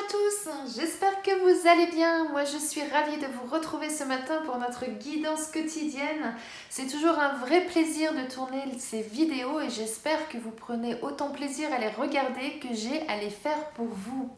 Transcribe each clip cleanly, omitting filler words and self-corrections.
à tous, j'espère que vous allez bien. Moi je suis ravie de vous retrouver ce matin pour notre guidance quotidienne. C'est toujours un vrai plaisir de tourner ces vidéos et j'espère que vous prenez autant plaisir à les regarder que j'ai à les faire pour vous.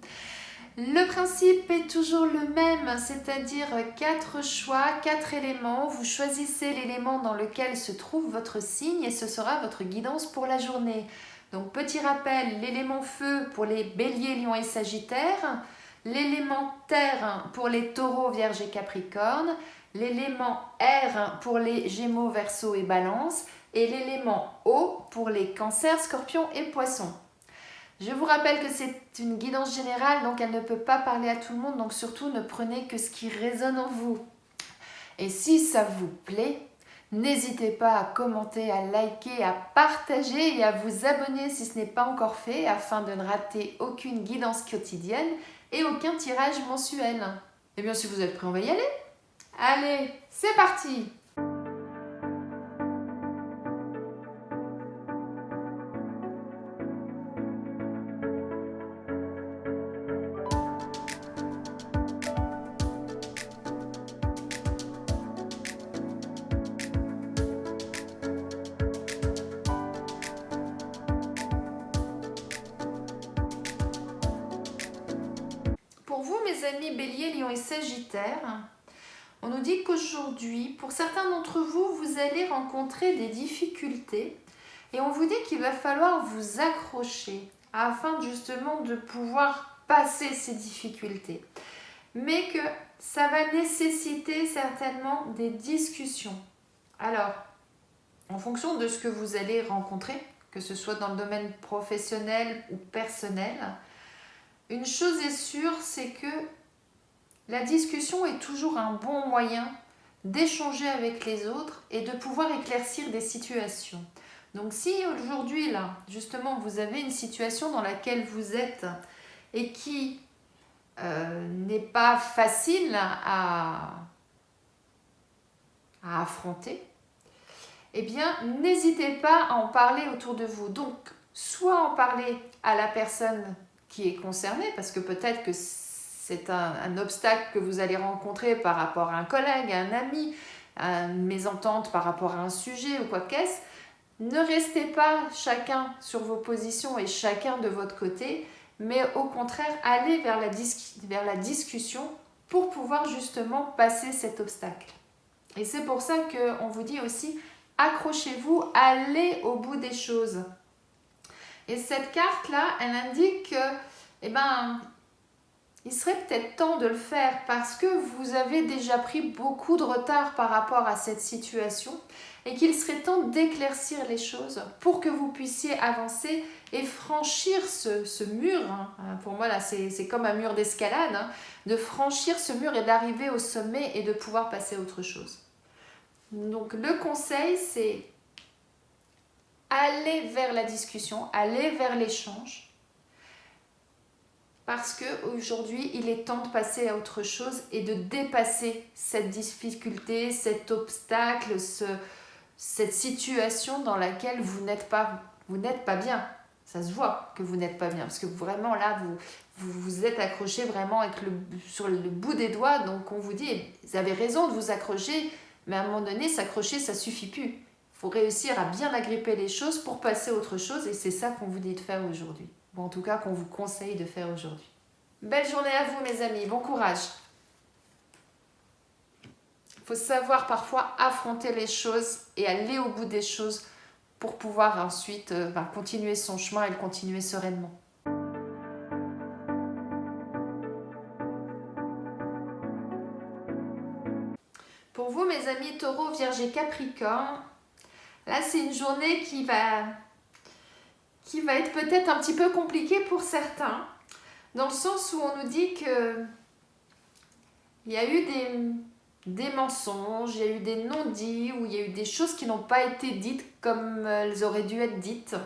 Le principe est toujours le même, c'est-à-dire 4 choix, 4 éléments. Vous choisissez l'élément dans lequel se trouve votre signe et ce sera votre guidance pour la journée. Donc petit rappel, l'élément feu pour les béliers, lions et sagittaires, l'élément terre pour les taureaux, vierges et capricornes, l'élément air pour les gémeaux, verseaux et balance et l'élément eau pour les cancers, scorpions et poissons. Je vous rappelle que c'est une guidance générale, donc elle ne peut pas parler à tout le monde, donc surtout ne prenez que ce qui résonne en vous. Et si ça vous plaît, n'hésitez pas à commenter, à liker, à partager et à vous abonner si ce n'est pas encore fait, afin de ne rater aucune guidance quotidienne et aucun tirage mensuel. Et bien si vous êtes prêts, on va y aller. Allez, c'est parti! Pour vous, mes amis Bélier, Lion et Sagittaire, on nous dit qu'aujourd'hui, pour certains d'entre vous, vous allez rencontrer des difficultés et on vous dit qu'il va falloir vous accrocher afin justement de pouvoir passer ces difficultés. Mais que ça va nécessiter certainement des discussions. Alors, en fonction de ce que vous allez rencontrer, que ce soit dans le domaine professionnel ou personnel, une chose est sûre, c'est que la discussion est toujours un bon moyen d'échanger avec les autres et de pouvoir éclaircir des situations. Donc si aujourd'hui, là, justement, vous avez une situation dans laquelle vous êtes et qui n'est pas facile à affronter, eh bien, n'hésitez pas à en parler autour de vous. Donc, soit en parler à la personne qui est concernée, parce que peut-être que c'est un obstacle que vous allez rencontrer par rapport à un collègue, à un ami, à une mésentente par rapport à un sujet ou quoi qu'est-ce. Ne restez pas chacun sur vos positions et chacun de votre côté, mais au contraire, allez vers la discussion pour pouvoir justement passer cet obstacle. Et c'est pour ça qu'on vous dit aussi, accrochez-vous, allez au bout des choses. Et cette carte-là, elle indique que, il serait peut-être temps de le faire parce que vous avez déjà pris beaucoup de retard par rapport à cette situation et qu'il serait temps d'éclaircir les choses pour que vous puissiez avancer et franchir ce mur. Pour moi, là, c'est comme un mur d'escalade, de franchir ce mur et d'arriver au sommet et de pouvoir passer à autre chose. Donc, le conseil, c'est aller vers la discussion, aller vers l'échange. Parce qu'aujourd'hui, il est temps de passer à autre chose et de dépasser cette difficulté, cet obstacle, cette situation dans laquelle vous n'êtes pas bien. Ça se voit que vous n'êtes pas bien, parce que vraiment là, vous êtes accroché vraiment sur le bout des doigts. Donc on vous dit, vous avez raison de vous accrocher, mais à un moment donné, s'accrocher, ça ne suffit plus. Il faut réussir à bien agripper les choses pour passer à autre chose et c'est ça qu'on vous dit de faire aujourd'hui. Ou en tout cas qu'on vous conseille de faire aujourd'hui. Belle journée à vous mes amis, bon courage. Il faut savoir parfois affronter les choses et aller au bout des choses pour pouvoir ensuite continuer son chemin et le continuer sereinement. Pour vous mes amis Taureau, Vierge et Capricorne, là c'est une journée qui va être peut-être un petit peu compliquée pour certains. Dans le sens où on nous dit que il y a eu des mensonges, il y a eu des non-dits, où il y a eu des choses qui n'ont pas été dites comme elles auraient dû être dites.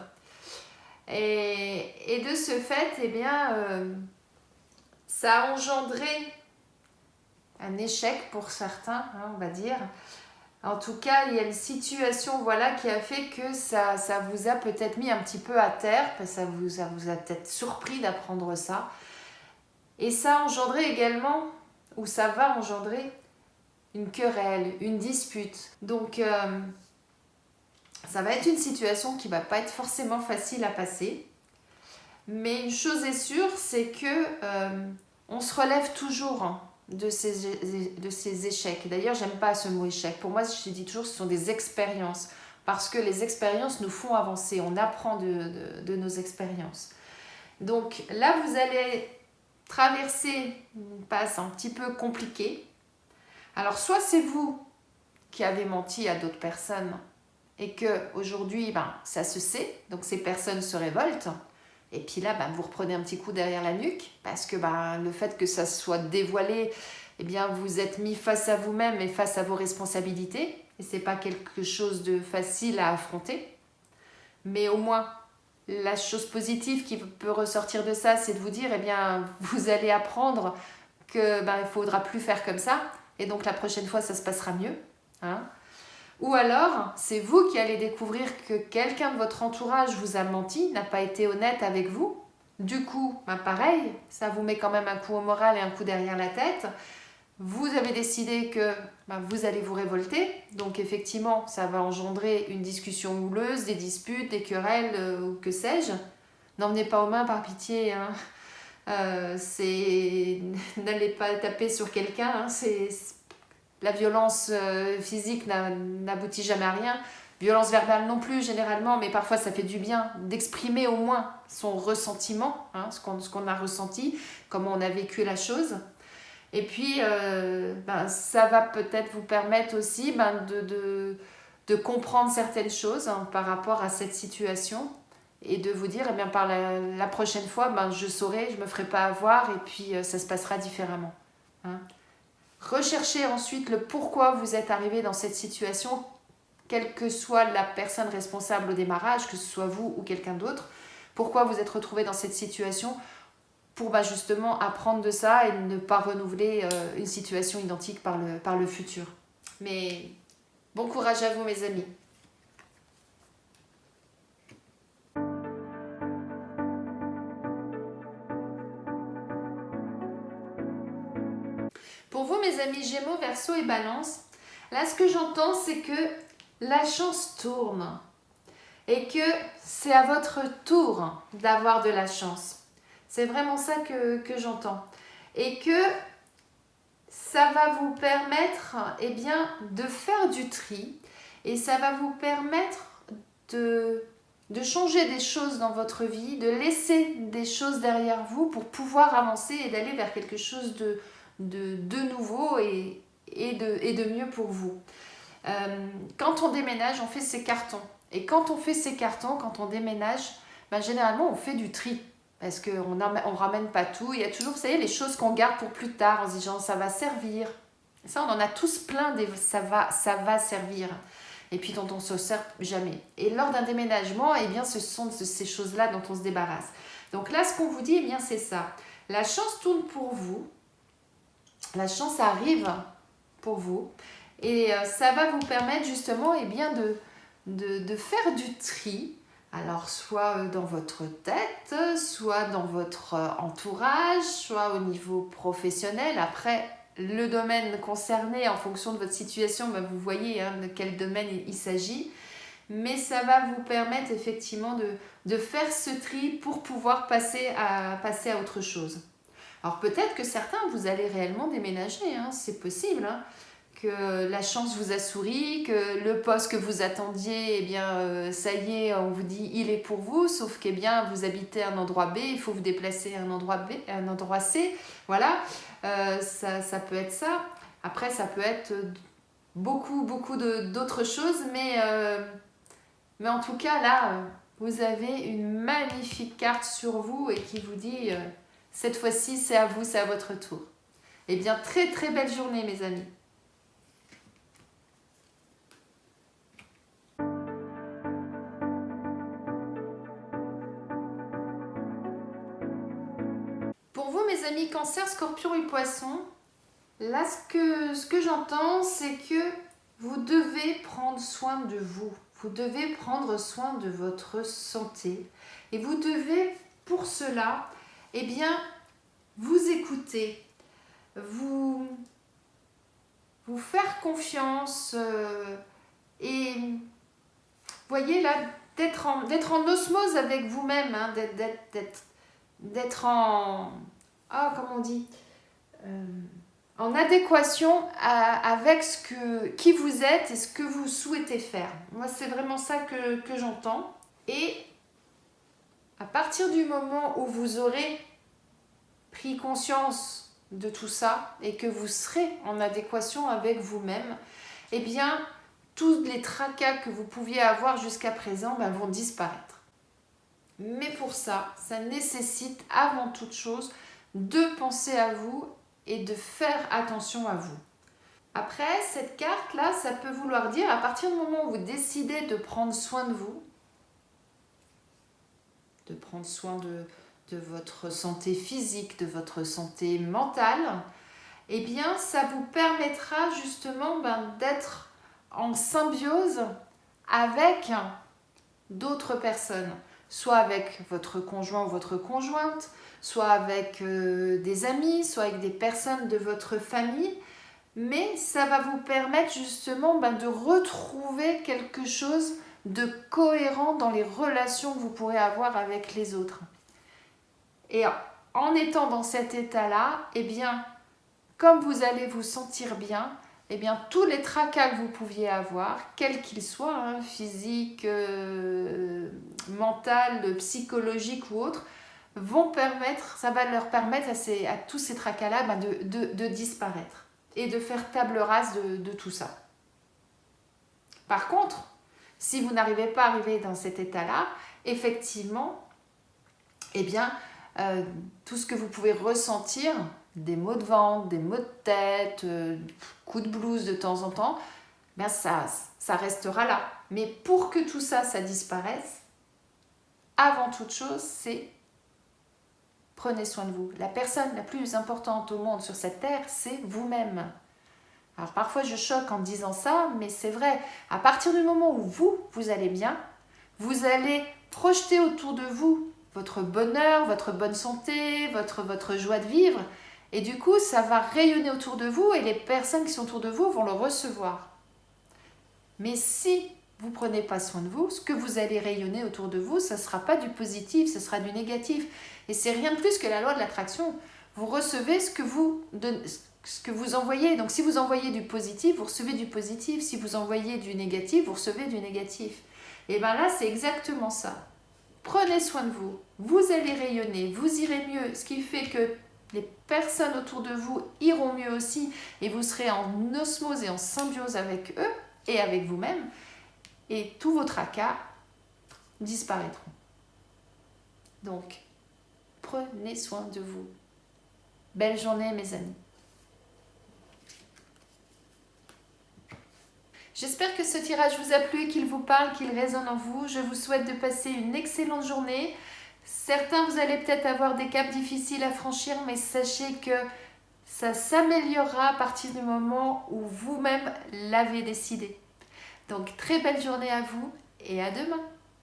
Et de ce fait, ça a engendré un échec pour certains, on va dire. En tout cas, il y a une situation qui a fait que ça vous a peut-être mis un petit peu à terre, parce que ça vous a peut-être surpris d'apprendre ça. Et ça a engendré également, ou ça va engendrer, une querelle, une dispute. Donc, ça va être une situation qui va pas être forcément facile à passer. Mais une chose est sûre, c'est que on se relève toujours hein, de ces échecs. D'ailleurs, j'aime pas ce mot échec. Pour moi, je dis toujours que ce sont des expériences. Parce que les expériences nous font avancer. On apprend de nos expériences. Donc là, vous allez traverser une passe un petit peu compliquée. Alors, soit c'est vous qui avez menti à d'autres personnes et que aujourd'hui, ça se sait, donc ces personnes se révoltent. Et puis là, vous reprenez un petit coup derrière la nuque parce que le fait que ça soit dévoilé, eh bien, vous êtes mis face à vous-même et face à vos responsabilités. Et c'est pas quelque chose de facile à affronter. Mais au moins, la chose positive qui peut ressortir de ça, c'est de vous dire, eh bien, vous allez apprendre que il faudra plus faire comme ça. Et donc la prochaine fois, ça se passera mieux. Hein. Ou alors, c'est vous qui allez découvrir que quelqu'un de votre entourage vous a menti, n'a pas été honnête avec vous. Du coup, pareil, ça vous met quand même un coup au moral et un coup derrière la tête. Vous avez décidé que vous allez vous révolter. Donc effectivement, ça va engendrer une discussion houleuse, des disputes, des querelles, ou que sais-je. N'en venez pas aux mains par pitié. Hein. N'allez pas taper sur quelqu'un. Hein. La violence physique n'aboutit jamais à rien. Violence verbale non plus généralement, mais parfois ça fait du bien d'exprimer au moins son ressentiment, hein, ce qu'on a ressenti, comment on a vécu la chose. Et puis ça va peut-être vous permettre aussi de comprendre certaines choses hein, par rapport à cette situation et de vous dire eh bien, par la prochaine fois je saurai, je ne me ferai pas avoir et puis ça se passera différemment. Hein. Recherchez ensuite le pourquoi vous êtes arrivé dans cette situation, quelle que soit la personne responsable au démarrage, que ce soit vous ou quelqu'un d'autre. Pourquoi vous êtes retrouvé dans cette situation pour justement apprendre de ça et ne pas renouveler une situation identique par le futur. Mais bon courage à vous mes amis. Pour vous mes amis Gémeaux, Verseau et Balance, là ce que j'entends c'est que la chance tourne et que c'est à votre tour d'avoir de la chance. C'est vraiment ça que j'entends. Et que ça va vous permettre de faire du tri et ça va vous permettre de changer des choses dans votre vie, de laisser des choses derrière vous pour pouvoir avancer et d'aller vers quelque chose de nouveau et de mieux pour vous. Quand on déménage, on fait ses cartons. Et quand on fait ses cartons, quand on déménage, généralement on fait du tri. Parce qu'on ne ramène pas tout. Il y a toujours, vous savez, les choses qu'on garde pour plus tard en se disant ça va servir. Ça, on en a tous plein des ça va servir. Et puis dont on ne se sert jamais. Et lors d'un déménagement, ce sont ces choses-là dont on se débarrasse. Donc là, ce qu'on vous dit, c'est ça. La chance tourne pour vous. La chance arrive pour vous. Et ça va vous permettre justement de faire du tri. Alors, soit dans votre tête, soit dans votre entourage, soit au niveau professionnel. Après, le domaine concerné, en fonction de votre situation, vous voyez de quel domaine il s'agit. Mais ça va vous permettre effectivement de faire ce tri pour pouvoir passer à autre chose. Alors, peut-être que certains, vous allez réellement déménager, hein, c'est possible, hein. Que la chance vous a souri, que le poste que vous attendiez, ça y est, on vous dit il est pour vous, sauf que vous habitez à un endroit B, il faut vous déplacer à un endroit B, à un endroit C, voilà, ça peut être ça. Après, ça peut être beaucoup d'autres choses, mais en tout cas, là, vous avez une magnifique carte sur vous et qui vous dit cette fois-ci, c'est à vous, c'est à votre tour. Eh bien, très très belle journée, mes amis. Pour vous, mes amis Cancer, Scorpion et Poisson, là, ce que j'entends, c'est que vous devez prendre soin de vous. Vous devez prendre soin de votre santé. Et vous devez, pour cela, vous écouter, vous faire confiance et voyez là, d'être en osmose avec vous-même, hein, d'être en... Ah, comment on dit en adéquation avec qui vous êtes et ce que vous souhaitez faire. Moi, c'est vraiment ça que j'entends. Et à partir du moment où vous aurez pris conscience de tout ça et que vous serez en adéquation avec vous-même, eh bien, tous les tracas que vous pouviez avoir jusqu'à présent vont disparaître. Mais pour ça, ça nécessite avant toute chose de penser à vous et de faire attention à vous. Après, cette carte-là, ça peut vouloir dire, à partir du moment où vous décidez de prendre soin de vous, de prendre soin de votre santé physique, de votre santé mentale, eh bien, ça vous permettra justement d'être en symbiose avec d'autres personnes, soit avec votre conjoint ou votre conjointe, soit avec des amis, soit avec des personnes de votre famille, mais ça va vous permettre justement de retrouver quelque chose de cohérent dans les relations que vous pourrez avoir avec les autres. Et en étant dans cet état-là, eh bien, comme vous allez vous sentir bien, eh bien, tous les tracas que vous pouviez avoir, quels qu'ils soient, physique, mental, psychologique ou autre, ça va leur permettre à tous ces tracas-là de disparaître et de faire table rase de tout ça. Par contre, si vous n'arrivez pas à arriver dans cet état-là, effectivement, eh bien, tout ce que vous pouvez ressentir, des maux de ventre, des maux de tête, coups de blues de temps en temps, ça restera là. Mais pour que tout ça, ça disparaisse, avant toute chose, c'est prenez soin de vous. La personne la plus importante au monde sur cette terre, c'est vous-même. Alors parfois je choque en disant ça, mais c'est vrai. À partir du moment où vous allez bien, vous allez projeter autour de vous votre bonheur, votre bonne santé, votre joie de vivre. Et du coup, ça va rayonner autour de vous et les personnes qui sont autour de vous vont le recevoir. Mais si vous ne prenez pas soin de vous, ce que vous allez rayonner autour de vous, ce ne sera pas du positif, ce sera du négatif. Et c'est rien de plus que la loi de l'attraction. Vous recevez ce que vous envoyez. Donc si vous envoyez du positif, vous recevez du positif. Si vous envoyez du négatif, vous recevez du négatif. Et bien là, c'est exactement ça. Prenez soin de vous. Vous allez rayonner, vous irez mieux. Ce qui fait que les personnes autour de vous iront mieux aussi. Et vous serez en osmose et en symbiose avec eux et avec vous-même. Et tous vos tracas disparaîtront. Donc, prenez soin de vous. Belle journée, mes amis. J'espère que ce tirage vous a plu, qu'il vous parle, qu'il résonne en vous. Je vous souhaite de passer une excellente journée. Certains, vous allez peut-être avoir des caps difficiles à franchir, mais sachez que ça s'améliorera à partir du moment où vous-même l'avez décidé. Donc, très belle journée à vous et à demain.